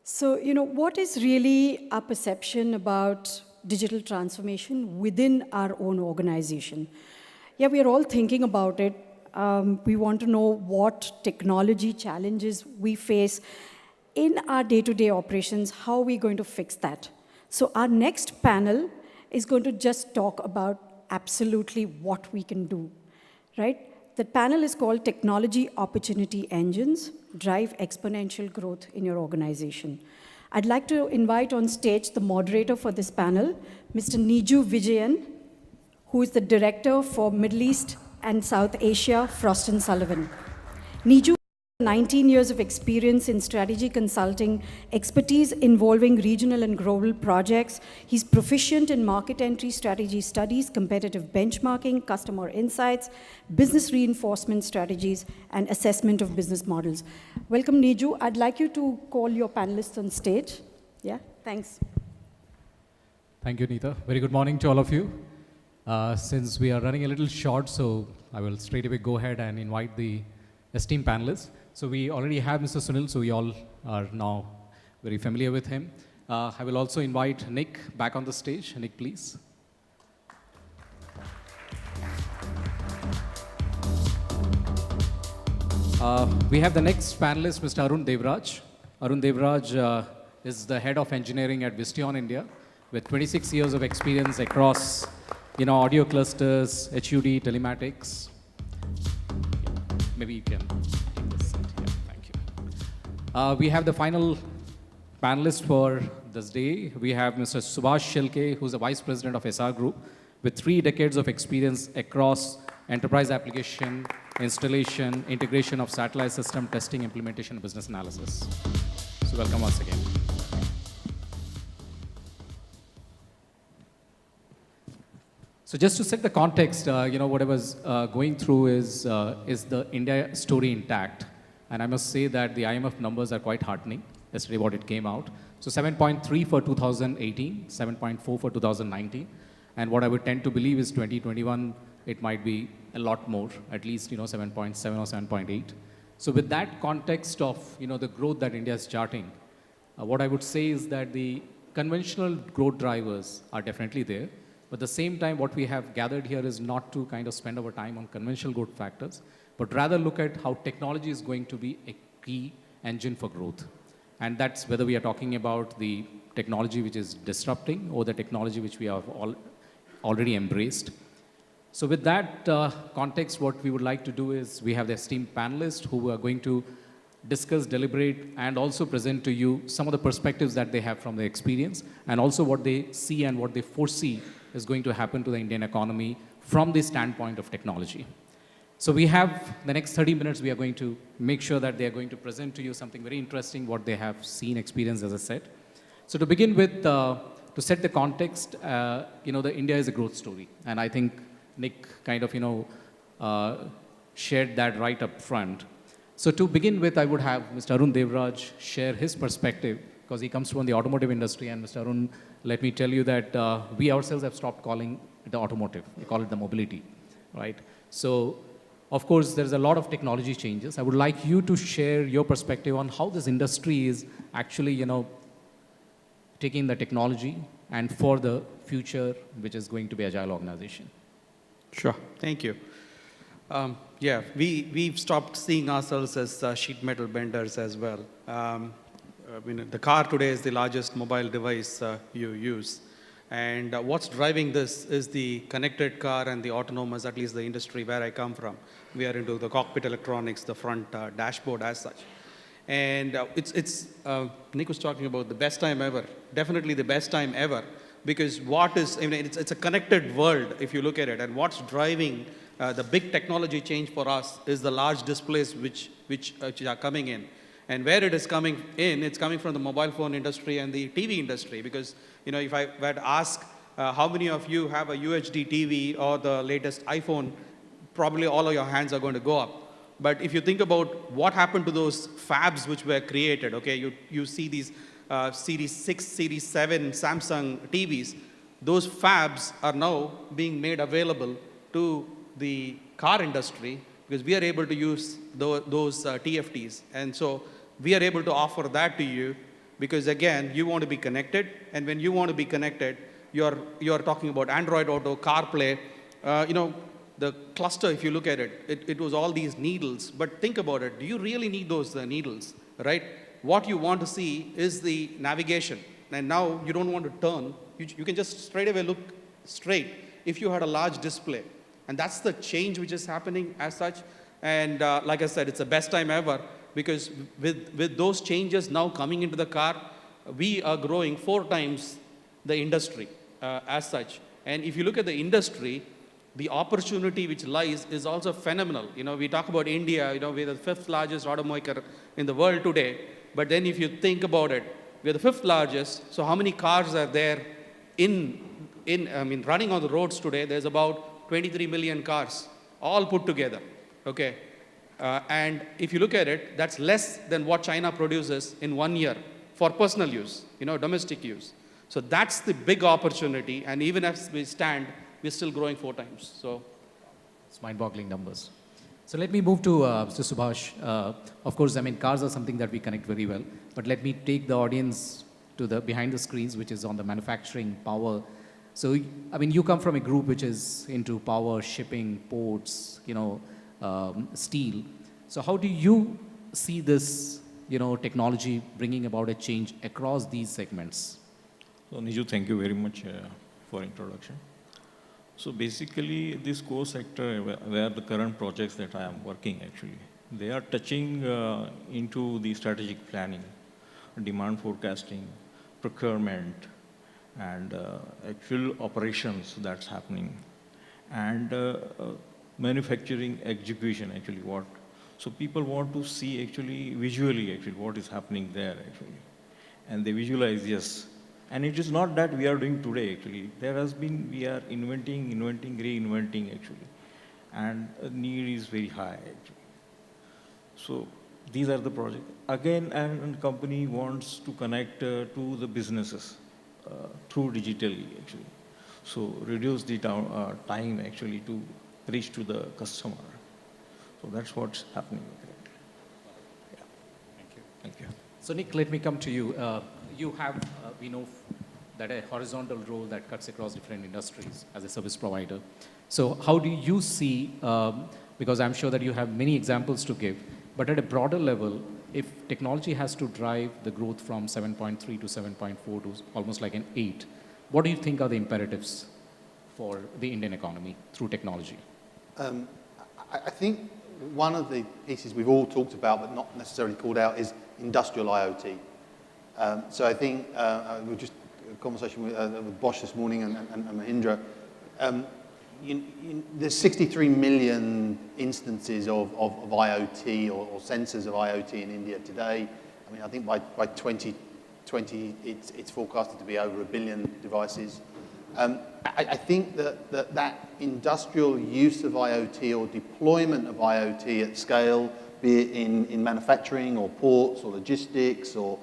So, what is really our perception about digital transformation within our own organization? Yeah, we are all thinking about it. We want to know what technology challenges we face in our day-to-day operations, how are we going to fix that? So our next panel is going to just talk about absolutely what we can do, right? The panel is called Technology Opportunity Engines, Drive Exponential Growth in Your Organization. I'd like to invite on stage the moderator for this panel, Mr. Niju Vijayan, who is the Director for Middle East and South Asia, Frost & Sullivan. Niju 19 years of experience in strategy consulting, expertise involving regional and global projects. He's proficient in market entry strategy studies, competitive benchmarking, customer insights, business reinforcement strategies, and assessment of business models. Welcome, Niju. I'd like you to call your panelists on stage. Yeah, thanks. Thank you, Neeta. Very good morning to all of you. Since we are running a little short, so I will straight away go ahead and invite the esteemed panelists. So we already have Mr. Sunil, so we all are now very familiar with him. I will also invite Nick back on the stage. Nick, please. We have the next panelist, Mr. Arun Devraj. Arun Devraj is the head of engineering at GIL India, with 26 years of experience across, audio clusters, HUD, telematics. Maybe you can take this seat. Yeah, thank you. We have the final panelist for this day. We have Mr. Subhash Shilke, who's the Vice President of SR Group, with 3 decades of experience across enterprise application, installation, integration of satellite system, testing, implementation, and business analysis. So welcome once again. So just to set the context, what I was going through is the India story intact? And I must say that the IMF numbers are quite heartening. Yesterday what it came out. So 7.3 for 2018, 7.4 for 2019. And what I would tend to believe is 2021, it might be a lot more, at least 7.7 or 7.8. So with that context of the growth that India is charting, what I would say is that the conventional growth drivers are definitely there. But at the same time, what we have gathered here is not to kind of spend our time on conventional growth factors, but rather look at how technology is going to be a key engine for growth. And that's whether we are talking about the technology which is disrupting or the technology which we have already embraced. So with that context, what we would like to do is we have the esteemed panelists who are going to discuss, deliberate, and also present to you some of the perspectives that they have from their experience, and also what they see and what they foresee is going to happen to the Indian economy from the standpoint of technology. So we have the next 30 minutes, we are going to make sure that they are going to present to you something very interesting, what they have seen, experienced, as I said. So to begin with, to set the context, the India is a growth story. And I think Nick kind of, shared that right up front. So to begin with, I would have Mr. Arun Devraj share his perspective, because he comes from the automotive industry. And Mr. Arun, let me tell you that we ourselves have stopped calling it the automotive. We call it the mobility, right? So, of course, there's a lot of technology changes. I would like you to share your perspective on how this industry is actually, taking the technology and for the future, which is going to be agile organization. Sure, thank you. Yeah, we've stopped seeing ourselves as sheet metal benders as well. The car today is the largest mobile device you use. And what's driving this is the connected car and the autonomous, at least the industry where I come from. We are into the cockpit electronics, the front dashboard as such. And Nick was talking about the best time ever, definitely the best time ever, because it's a connected world if you look at it. And what's driving the big technology change for us is the large displays which are coming in. And where it is coming in, it's coming from the mobile phone industry and the TV industry. Because, if I were to ask how many of you have a UHD TV or the latest iPhone, probably all of your hands are going to go up. But if you think about what happened to those fabs which were created, okay, you see these Series 6, Series 7 Samsung TVs, those fabs are now being made available to the car industry because we are able to use those TFTs. And so we are able to offer that to you Because again, you want to be connected, and when you want to be connected, you're talking about Android Auto, CarPlay, the cluster, if you look at it, it was all these needles. But think about it, do you really need those needles, right? What you want to see is the navigation. And now you don't want to turn. You can just straight away look straight if you had a large display. And that's the change which is happening as such. And like I said, it's the best time ever, because with those changes now coming into the car, we are growing 4 times the industry as such. And if you look at the industry, the opportunity which lies is also phenomenal. We talk about India, we're the 5th largest automaker in the world today. But then if you think about it, we're the 5th largest. So how many cars are there running on the roads today? There's about 23 million cars, all put together, okay? And if you look at it, that's less than what China produces in 1 year for personal use, domestic use. So that's the big opportunity. And even as we stand, we're still growing 4 times. So it's mind-boggling numbers. So let me move to Mr. Subhash. Of course, cars are something that we connect very well. But let me take the audience to the behind the screens, which is on the manufacturing power. So, you come from a group which is into power, shipping, ports, steel. So how do you see this, technology bringing about a change across these segments? So Niju, thank you very much for introduction. So basically, this core sector, where the current projects that I am working actually, they are touching into the strategic planning, demand forecasting, procurement, and actual operations that's happening, and manufacturing execution actually what. So people want to see actually visually actually what is happening there actually, and they visualize, yes. And it is not that we are doing today actually. We are inventing, reinventing actually. And the need is very high actually. So these are the projects. Again, and company wants to connect to the businesses through digitally actually. So reduce the time actually to reach to the customer. So that's what's happening. Yeah. Thank you. Thank you. So Nick, let me come to you. You have, we know that a horizontal role that cuts across different industries as a service provider. So how do you see, because I'm sure that you have many examples to give, but at a broader level, if technology has to drive the growth from 7.3 to 7.4 to almost like an 8, what do you think are the imperatives for the Indian economy through technology? I think one of the pieces we've all talked about but not necessarily called out is industrial IoT. So I think we were just a conversation with Bosch this morning and Mahindra. There's 63 million instances of IoT or sensors of IoT in India today. I think by 2020 it's forecasted to be over 1 billion devices. I think that industrial use of IoT or deployment of IoT at scale, be it in manufacturing or ports or logistics or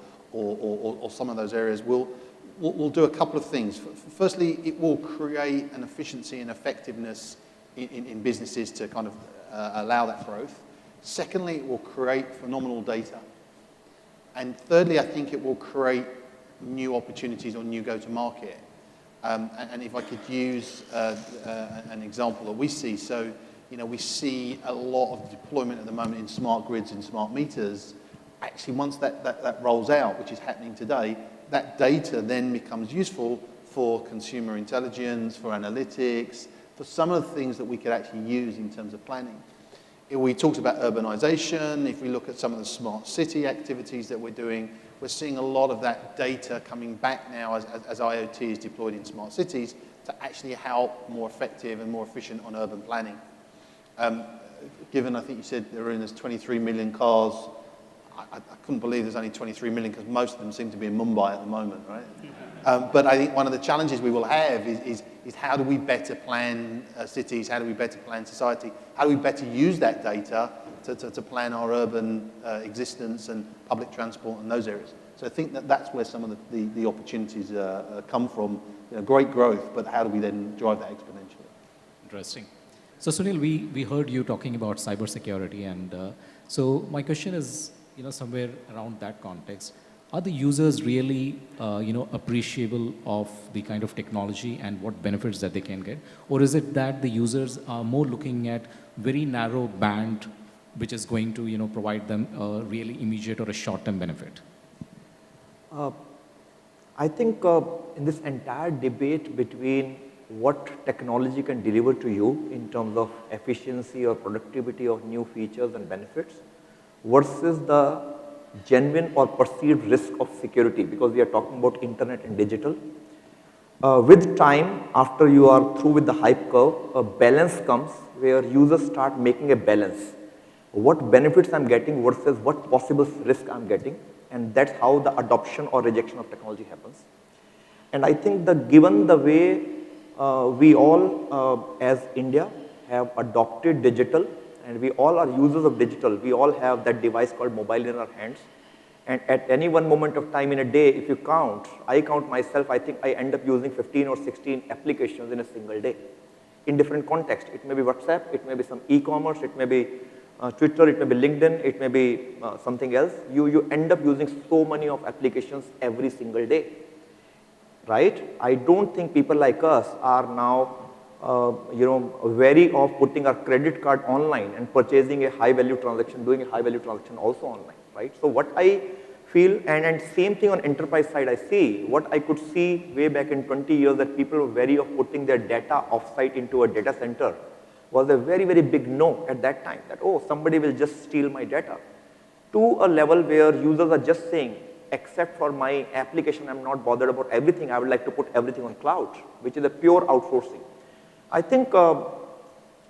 some of those areas, will do a couple of things. Firstly, it will create an efficiency and effectiveness in businesses to kind of allow that growth. Secondly, it will create phenomenal data. And thirdly, I think it will create new opportunities or new go-to-market. And if I could use an example that we see, so we see a lot of deployment at the moment in smart grids and smart meters. Actually, once that rolls out, which is happening today, that data then becomes useful for consumer intelligence, for analytics, for some of the things that we could actually use in terms of planning. If we talked about urbanization, if we look at some of the smart city activities that we're doing, we're seeing a lot of that data coming back now as IoT is deployed in smart cities to actually help more effective and more efficient on urban planning. Given, I think you said there's 23 million cars, I couldn't believe there's only 23 million because most of them seem to be in Mumbai at the moment, right? But I think one of the challenges we will have is how do we better plan cities, how do we better plan society, how do we better use that data to plan our urban existence and public transport and those areas. So I think that's where some of the opportunities come from. Great growth, but how do we then drive that exponentially? Interesting. So Sunil, we heard you talking about cybersecurity, and so my question is, somewhere around that context, are the users really, appreciable of the kind of technology and what benefits that they can get? Or is it that the users are more looking at very narrow band, which is going to, provide them a really immediate or a short-term benefit? I think in this entire debate between what technology can deliver to you in terms of efficiency or productivity of new features and benefits versus the genuine or perceived risk of security, because we are talking about internet and digital. With time, after you are through with the hype curve, a balance comes where users start making a balance. What benefits I'm getting versus what possible risk I'm getting, and that's how the adoption or rejection of technology happens. And I think that given the way we all as India have adopted digital, and we all are users of digital, we all have that device called mobile in our hands. And at any one moment of time in a day, if you count, I count myself, I think I end up using 15 or 16 applications in a single day in different contexts. It may be WhatsApp, it may be some e-commerce, it may be Twitter, it may be LinkedIn, it may be something else. You end up using so many of applications every single day, right? I don't think people like us are now wary of putting our credit card online and purchasing a high-value transaction, doing a high-value transaction also online, right? So what I feel, and same thing on enterprise side I see, what I could see way back in 20 years that people were wary of putting their data offsite into a data center was a very, very big no at that time, that, oh, somebody will just steal my data, to a level where users are just saying, except for my application, I'm not bothered about everything, I would like to put everything on cloud, which is a pure outsourcing. I think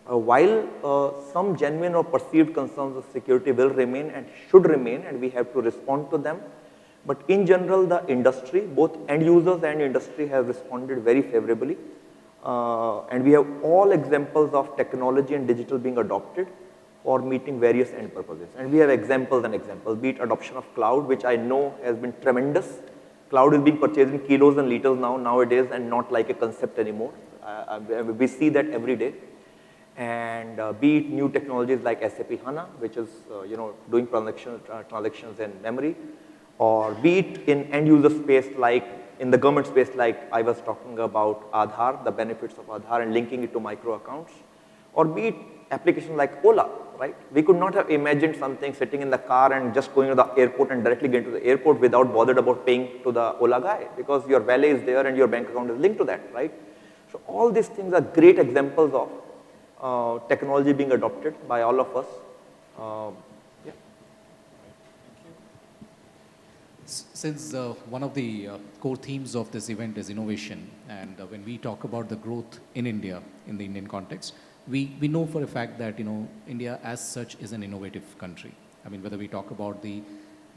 while some genuine or perceived concerns of security will remain and should remain, and we have to respond to them, but in general, the industry, both end users and industry, have responded very favorably. And we have all examples of technology and digital being adopted for meeting various end purposes. And we have examples and examples, be it adoption of cloud, which I know has been tremendous. Cloud is being purchased in kilos and liters nowadays, and not like a concept anymore. We see that every day. And be it new technologies like SAP HANA, which is doing transactions in memory, or be it in end user space like in the government space, like I was talking about Aadhaar, the benefits of Aadhaar and linking it to micro accounts, or be it applications like Ola, right? We could not have imagined something sitting in the car and just going to the airport and directly getting to the airport without bothered about paying to the Ola guy, because your valet is there and your bank account is linked to that, right? So all these things are great examples of technology being adopted by all of us. Since one of the core themes of this event is innovation, and when we talk about the growth in India, in the Indian context, we know for a fact that India as such is an innovative country. I mean, whether we talk about the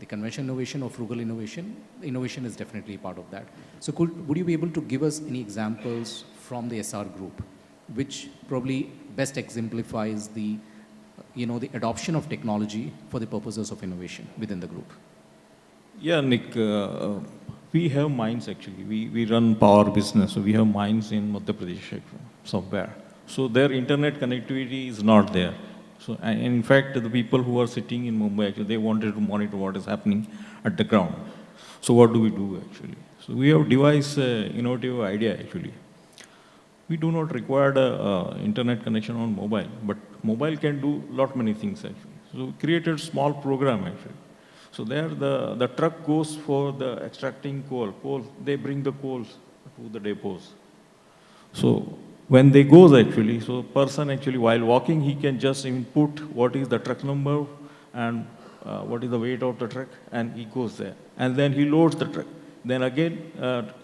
conventional innovation or frugal innovation, innovation is definitely part of that. So would you be able to give us any examples from the SR group, which probably best exemplifies the adoption of technology for the purposes of innovation within the group? Yeah, Nick, we have mines actually. We run power business, so we have mines in Madhya Pradesh somewhere. So their internet connectivity is not there. So, and in fact, the people who are sitting in Mumbai, actually, they wanted to monitor what is happening at the ground. So what do we do actually? So we have devised an innovative idea actually. We do not require the internet connection on mobile, but mobile can do lot many things actually. So we created a small program actually. So there the truck goes for the extracting coal, they bring the coals to the depots. So when they goes actually, so person actually while walking, he can just input what is the truck number and what is the weight of the truck, and he goes there. And then he loads the truck. Then again,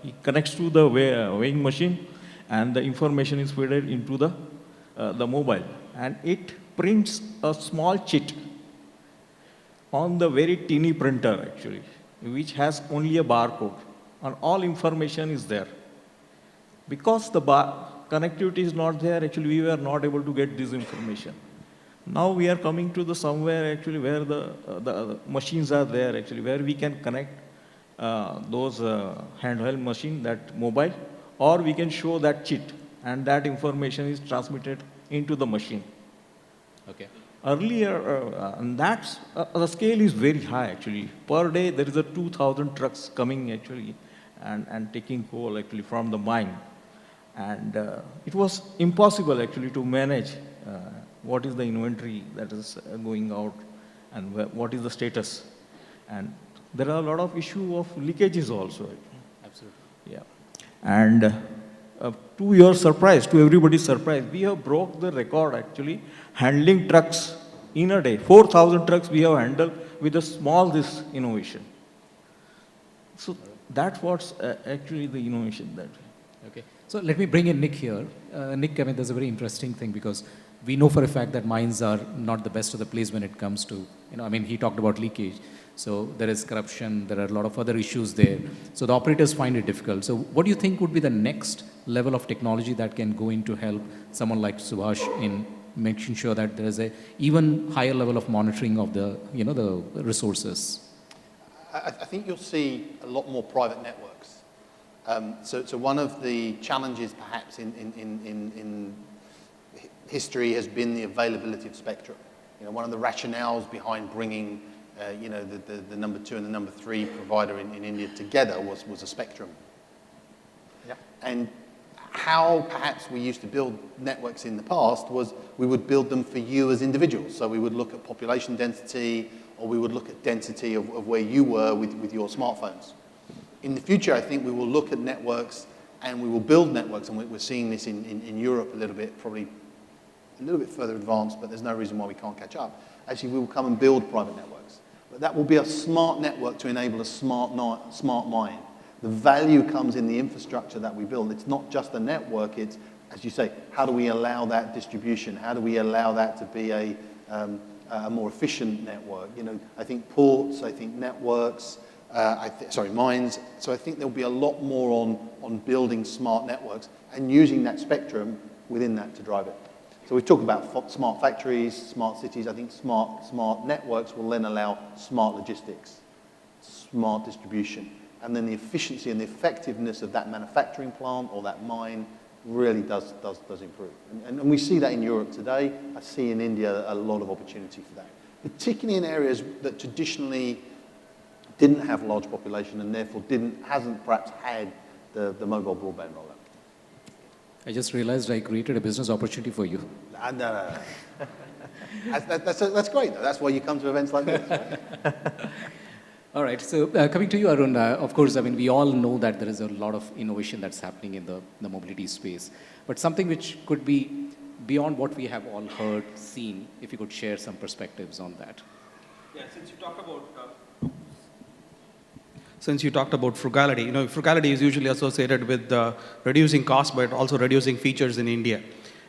he connects to the weighing machine, and the information is fed into the mobile. And it prints a small chit on the very teeny printer actually, which has only a barcode, and all information is there. Because the connectivity is not there, actually we were not able to get this information. Now we are coming to the somewhere actually where the machines are there actually, where we can connect those handheld machine, that mobile, or we can show that chit, and that information is transmitted into the machine. Okay. Earlier, and that's, the scale is very high actually. Per day, there is a 2,000 trucks coming actually and taking coal actually from the mine. And it was impossible actually to manage what is the inventory that is going out and what is the status. And there are a lot of issue of leakages also. Absolutely. Yeah. And to your surprise, to everybody's surprise, we have broke the record actually, handling trucks in a day. 4,000 trucks we have handled with a small this innovation. So that's what's actually the innovation that. Okay. So let me bring in Nick here. Nick, I mean, there's a very interesting thing because we know for a fact that mines are not the best of the place when it comes to, I mean, he talked about leakage. So there is corruption, there are a lot of other issues there. So the operators find it difficult. So what do you think would be the next level of technology that can go in to help someone like Subhash in making sure that there is a even higher level of monitoring of the, the resources? I think you'll see a lot more private networks. So one of the challenges perhaps in history has been the availability of spectrum. One of the rationales behind bringing the number 2 and the number 3 provider in India together was a spectrum. Yeah. And how perhaps we used to build networks in the past was we would build them for you as individuals. So we would look at population density, or we would look at density of where you were with your smartphones. In the future, I think we will look at networks and we will build networks, and we're seeing this in Europe a little bit, probably a little bit further advanced, but there's no reason why we can't catch up. Actually, we will come and build private networks. But that will be a smart network to enable a smart mine. The value comes in the infrastructure that we build. It's not just the network, it's, as you say, how do we allow that distribution? How do we allow that to be a more efficient network? I think ports, I think networks, mines. So I think there'll be a lot more on building smart networks and using that spectrum within that to drive it. So we talk about smart factories, smart cities. I think smart networks will then allow smart logistics, smart distribution, and then the efficiency and the effectiveness of that manufacturing plant or that mine really does improve. And we see that in Europe today. I see in India a lot of opportunity for that, particularly in areas that traditionally didn't have large population and therefore hasn't perhaps had the mobile broadband rollout. I just realized I created a business opportunity for you. No. That's great, though. That's why you come to events like this, right? All right. So coming to you, Arun, of course, I mean, we all know that there is a lot of innovation that's happening in the mobility space. But something which could be beyond what we have all heard, seen, if you could share some perspectives on that. Yeah, since you talked about frugality, frugality is usually associated with reducing cost, but also reducing features in India.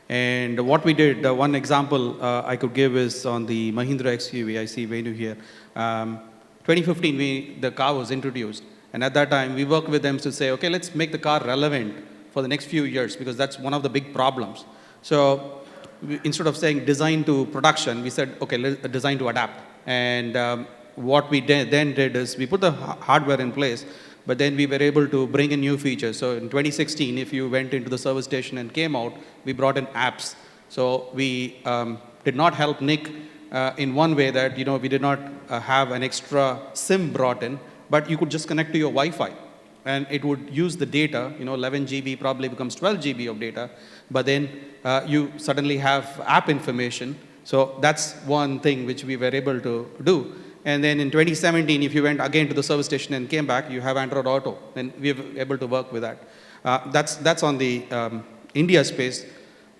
And what we did, one example I could give is on the Mahindra XUV. I see Venu here. 2015, the car was introduced. And at that time, we worked with them to say, okay, let's make the car relevant for the next few years, because that's one of the big problems. So instead of saying design to production, we said, okay, let's design to adapt. And what we then did is we put the hardware in place, but then we were able to bring in new features. So in 2016, if you went into the service station and came out, we brought in apps. So we did not help Nick in one way that, we did not have an extra SIM brought in, but you could just connect to your Wi-Fi. And it would use the data, 11 GB probably becomes 12 GB of data, but then you suddenly have app information. So that's one thing which we were able to do. And then in 2017, if you went again to the service station and came back, you have Android Auto. And we were able to work with that. That's on the India space.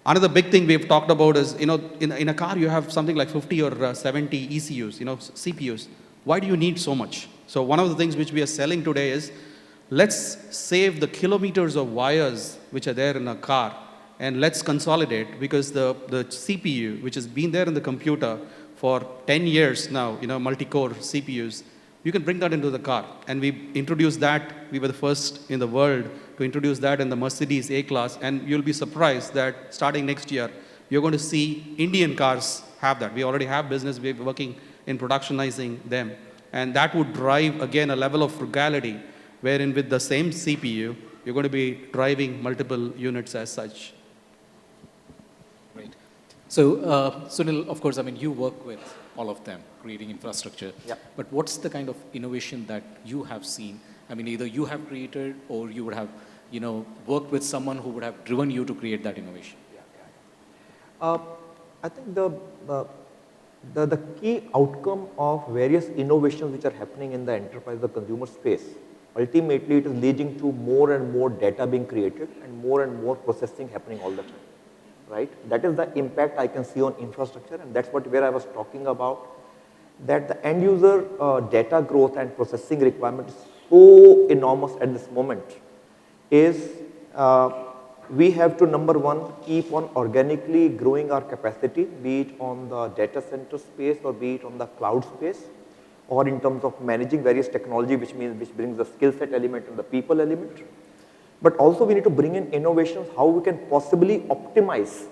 Another big thing we've talked about is, in a car, you have something like 50 or 70 ECUs, CPUs. Why do you need so much? So one of the things which we are selling today is, let's save the kilometers of wires which are there in a car, and let's consolidate, because the CPU, which has been there in the computer for 10 years now, multi-core CPUs, you can bring that into the car. And we introduced that. We were the first in the world to introduce that in the Mercedes A-Class. And you'll be surprised that starting next year, you're going to see Indian cars have that. We already have business. We're working in productionizing them. And that would drive, again, a level of frugality, wherein with the same CPU, you're going to be driving multiple units as such. So, Sunil, of course, I mean, you work with all of them, creating infrastructure. Yeah. But what's the kind of innovation that you have seen? I mean, either you have created or you would have, worked with someone who would have driven you to create that innovation. I think the key outcome of various innovations which are happening in the enterprise, the consumer space, ultimately it is leading to more and more data being created and more processing happening all the time, right? That is the impact I can see on infrastructure, and that's where I was talking about, that the end user data growth and processing requirement is so enormous at this moment, is we have to, number one, keep on organically growing our capacity, be it on the data center space or be it on the cloud space, or in terms of managing various technology, which brings the skill set element and the people element. But also we need to bring in innovations, how we can possibly optimize,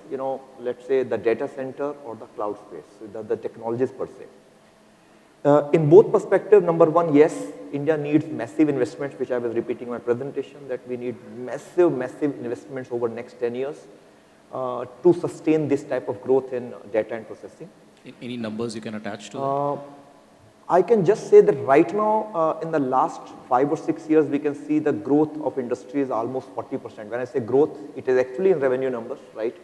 let's say the data center or the cloud space, the technologies per se. In both perspectives, number one, yes, India needs massive investments, which I was repeating in my presentation, that we need massive investments over the next 10 years to sustain this type of growth in data and processing. Any numbers you can attach to that? I can just say that right now, in the last 5 or 6 years, we can see the growth of industry is almost 40%. When I say growth, it is actually in revenue numbers, right?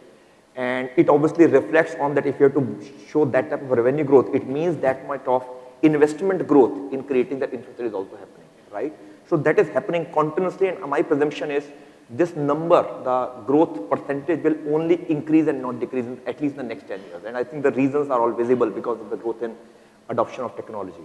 And it obviously reflects on that. If you have to show that type of revenue growth, it means that much of investment growth in creating that infrastructure is also happening, right? So that is happening continuously, and my presumption is this number, the growth percentage, will only increase and not decrease in at least the next 10 years. And I think the reasons are all visible because of the growth in adoption of technology.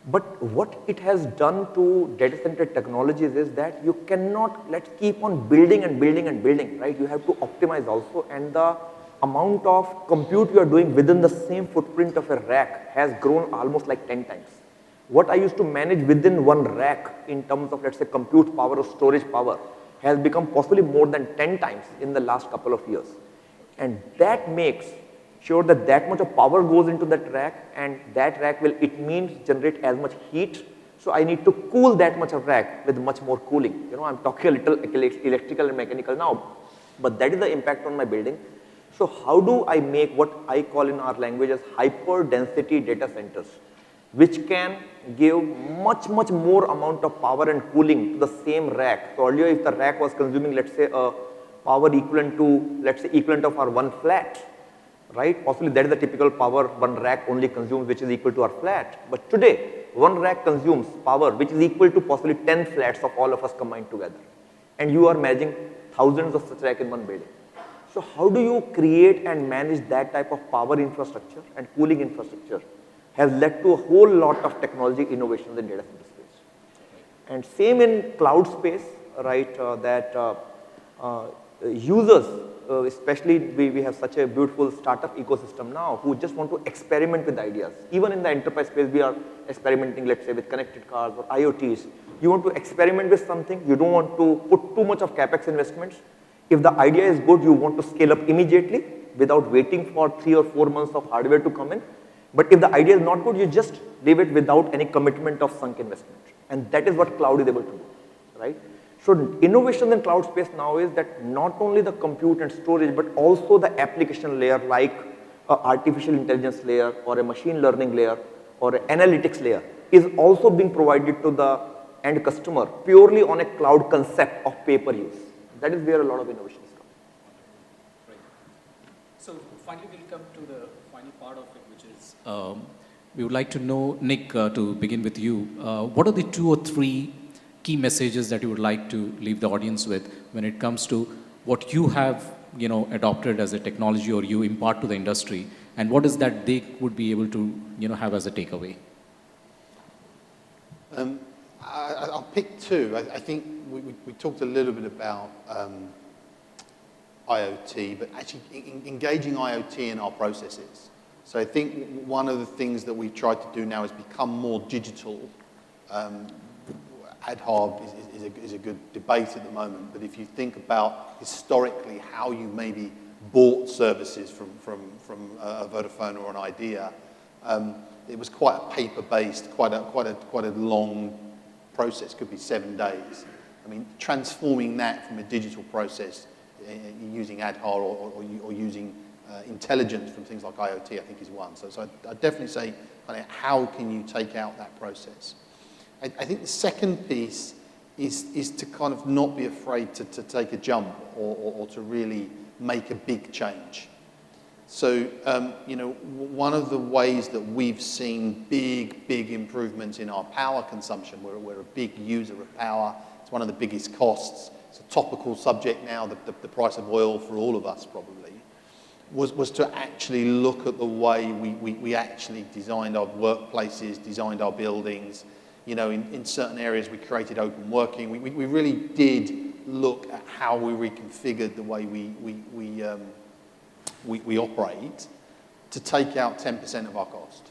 But what it has done to data center technologies is that you cannot, let's keep on building and building and building, right? You have to optimize also, and the amount of compute you are doing within the same footprint of a rack has grown almost like 10 times. What I used to manage within one rack in terms of, let's say, compute power or storage power has become possibly more than 10 times in the last couple of years. And that makes sure that that much of power goes into that rack, and that rack will, it means, generate as much heat. So I need to cool that much of rack with much more cooling. I'm talking a little electrical and mechanical now, but that is the impact on my building. So how do I make what I call in our language as hyper density data centers, which can give much more amount of power and cooling to the same rack. So earlier, if the rack was consuming, let's say, a power equivalent to, let's say, equivalent of our one flat, right? Possibly that is the typical power one rack only consumes, which is equal to our flat. But today, one rack consumes power which is equal to possibly 10 flats of all of us combined together. And you are managing thousands of such racks in one building. So how do you create and manage that type of power infrastructure and cooling infrastructure has led to a whole lot of technology innovations in data center space. And same in cloud space, right, users, especially we have such a beautiful startup ecosystem now who just want to experiment with ideas. Even in the enterprise space, we are experimenting, let's say, with connected cars or IoTs. You want to experiment with something, you don't want to put too much of capex investments. If the idea is good, you want to scale up immediately without waiting for 3 or 4 months of hardware to come in. But if the idea is not good, you just leave it without any commitment of sunk investment. And that is what cloud is able to do, right? So innovation in cloud space now is that not only the compute and storage, but also the application layer like an artificial intelligence layer or a machine learning layer or an analytics layer is also being provided to the end customer purely on a cloud concept of pay-per-use. That is where a lot of innovation is coming. Right. So finally, we'll come to the final part of it, which is we would like to know, Nick, to begin with you, what are the 2 or 3 key messages that you would like to leave the audience with when it comes to what you have, adopted as a technology or you impart to the industry, and what is that they would be able to, have as a takeaway? I'll pick 2. I think we talked a little bit about IoT, but actually engaging IoT in our processes. So I think one of the things that we've tried to do now is become more digital. Ad hoc is a good debate at the moment, but if you think about historically how you maybe bought services from a Vodafone or an Idea, it was quite a paper-based, quite a long process, could be 7 days. I mean, transforming that from a digital process using ad hoc or using intelligence from things like IoT, I think, is one. So I'd definitely say, kind of, how can you take out that process? I think the second piece is to kind of not be afraid to take a jump or to really make a big change. So, you know, one of the ways that we've seen big improvements in our power consumption, we're a big user of power, it's one of the biggest costs, it's a topical subject now, the price of oil for all of us probably, was to actually look at the way we actually designed our workplaces, designed our buildings. You know, in certain areas we created open working. We really did look at how we reconfigured the way we operate to take out 10% of our cost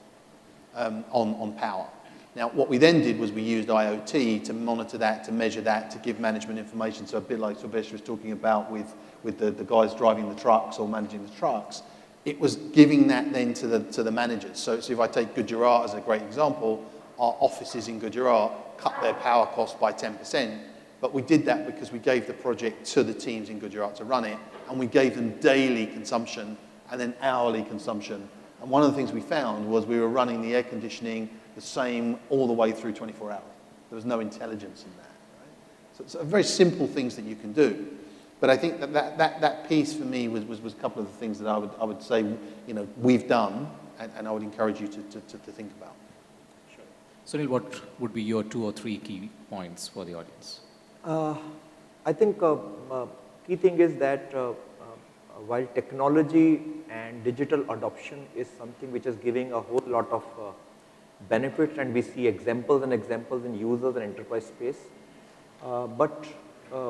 on power. Now, what we then did was we used IoT to monitor that, to measure that, to give management information. So a bit like Sylvester was talking about with the guys driving the trucks or managing the trucks, it was giving that then to the managers. So if I take Gujarat as a great example, our offices in Gujarat cut their power costs by 10%, but we did that because we gave the project to the teams in Gujarat to run it, and we gave them daily consumption and then hourly consumption. And one of the things we found was we were running the air conditioning the same all the way through 24 hours. There was no intelligence in that. Right? So it's very simple things that you can do. But I think that piece for me was a couple of the things that I would say, you know, we've done, and I would encourage you to think about. Sunil, what would be your 2 or 3 key points for the audience? I think key thing is that while technology and digital adoption is something which is giving a whole lot of benefits, and we see examples in users and enterprise space, but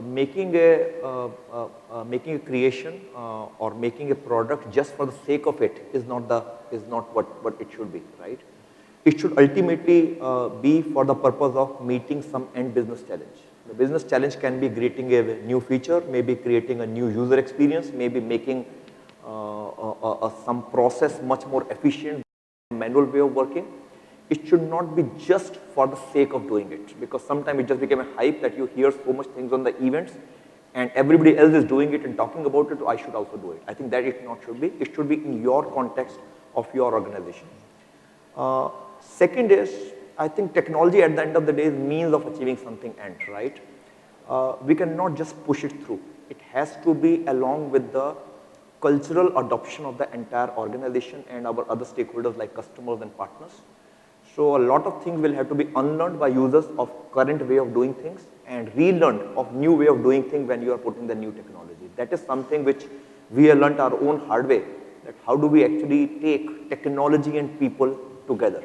making a creation or making a product just for the sake of it is not what it should be, right? It should ultimately be for the purpose of meeting some end business challenge. The business challenge can be creating a new feature, maybe creating a new user experience, maybe making some process much more efficient, manual way of working. It should not be just for the sake of doing it, because sometimes it just became a hype that you hear so much things on the events and everybody else is doing it and talking about it, so I should also do it. I think that it not should be. It should be in your context of your organization. Second is, I think technology at the end of the day is means of achieving something end, right? We cannot just push it through. It has to be along with the cultural adoption of the entire organization and our other stakeholders like customers and partners. So a lot of things will have to be unlearned by users of current way of doing things and relearned of new way of doing things when you are putting the new technology. That is something which we have learned our own hard way, that how do we actually take technology and people together.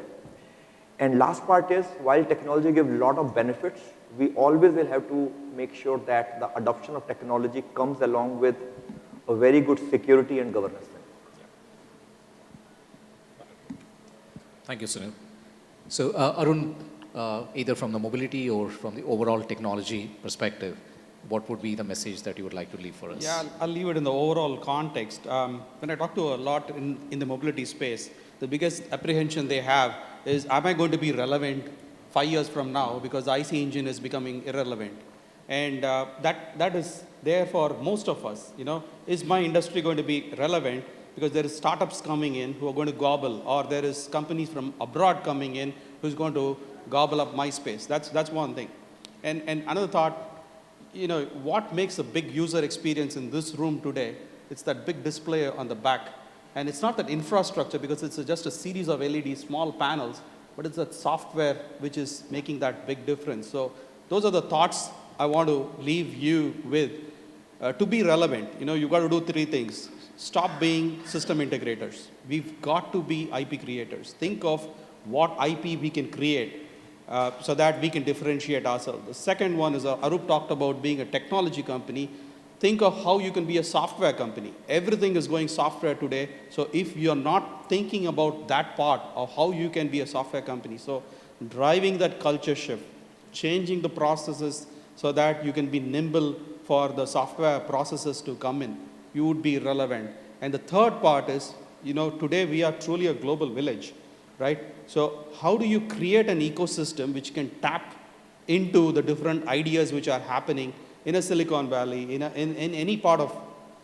And last part is, while technology gives a lot of benefits, we always will have to make sure that the adoption of technology comes along with a very good security and governance. Thank you, Sunil. So, Arun, either from the mobility or from the overall technology perspective, what would be the message that you would like to leave for us? Yeah, I'll leave it in the overall context. When I talk to a lot in the mobility space, the biggest apprehension they have is, am I going to be relevant 5 years from now because the IC engine is becoming irrelevant? And that is there for most of us. You know, is my industry going to be relevant because there is startups coming in who are going to gobble, or there is companies from abroad coming in who's going to gobble up my space? That's one thing. And another thought, you know, what makes a big user experience in this room today? It's that big display on the back. And it's not that infrastructure, because it's just a series of LED small panels, but it's that software which is making that big difference. So those are the thoughts I want to leave you with. To be relevant, you know, you've got to do 3 things. Stop being system integrators. We've got to be IP creators. Think of what IP we can create so that we can differentiate ourselves. The second one is, Arup talked about being a technology company. Think of how you can be a software company. Everything is going software today. So if you're not thinking about that part of how you can be a software company, so driving that culture shift, changing the processes so that you can be nimble for the software processes to come in, you would be relevant. And the third part is, you know, today we are truly a global village, right? So how do you create an ecosystem which can tap into the different ideas which are happening in a Silicon Valley, in any part of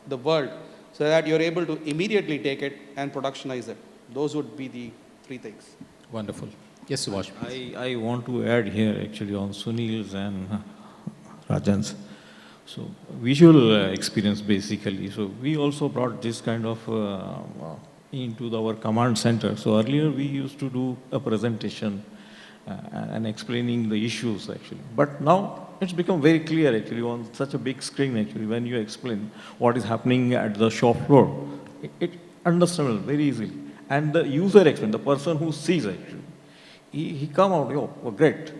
the world? so that you're able to immediately take it and productionize it. Those would be the three things. Wonderful. Yes, Subhash. I want to add here actually on Sunil's and Rajan's. So visual experience basically. So we also brought this kind of into our command center. So earlier we used to do a presentation and explaining the issues actually. But now it's become very clear actually on such a big screen actually when you explain what is happening at the shop floor. It understandable very easily. And the user experience, the person who sees actually, he come out, oh, great.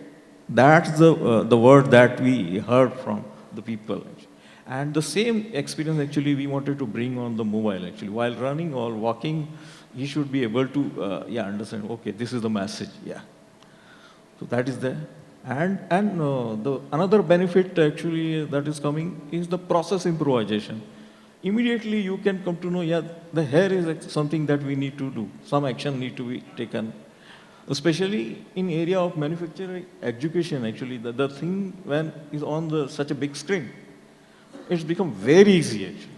That's the word that we heard from the people. Actually. And the same experience actually we wanted to bring on the mobile actually. While running or walking, he should be able to understand, okay, this is the message, So that is there. And the another benefit actually that is coming is the process improvisation. Immediately you can come to know, the hair is something that we need to do. Some action need to be taken. Especially in area of manufacturing education actually, the thing when is on such a big screen, it's become very easy actually.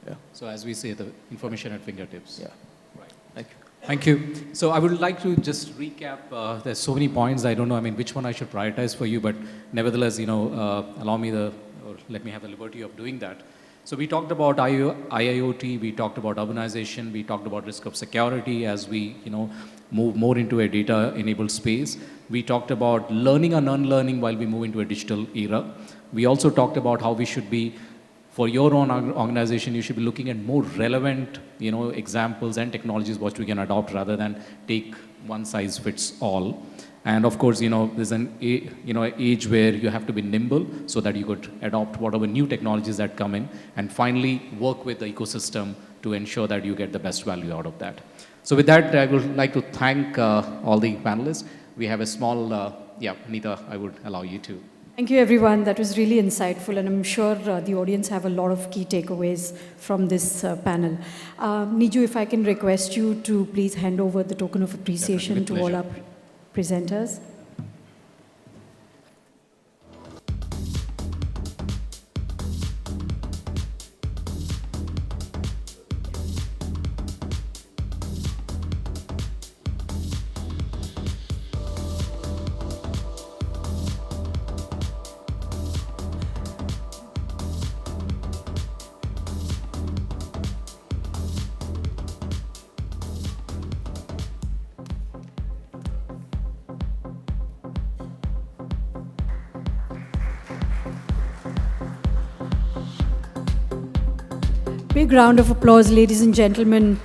Okay. So as we say, the information at fingertips. Right. Thank you. Thank you. So I would like to just recap. There's so many points. I don't know. I mean, which one I should prioritize for you, but nevertheless, allow me or let me have the liberty of doing that. So we talked about IIoT. We talked about urbanization. We talked about risk of security as we, move more into a data-enabled space. We talked about learning and unlearning while we move into a digital era. We also talked about how we should be, for your own organization, you should be looking at more relevant, examples and technologies which we can adopt rather than take one size fits all. And of course, there's an age where you have to be nimble so that you could adopt whatever new technologies that come in, and finally work with the ecosystem to ensure that you get the best value out of that. So with that, I would like to thank all the panelists. We have a small, Anita, I would allow you to. Thank you, everyone. That was really insightful, and I'm sure the audience have a lot of key takeaways from this panel. Niju, if I can request you to please hand over the token of appreciation to all our presenters. Big round of applause, ladies and gentlemen.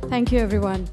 Thank you, everyone.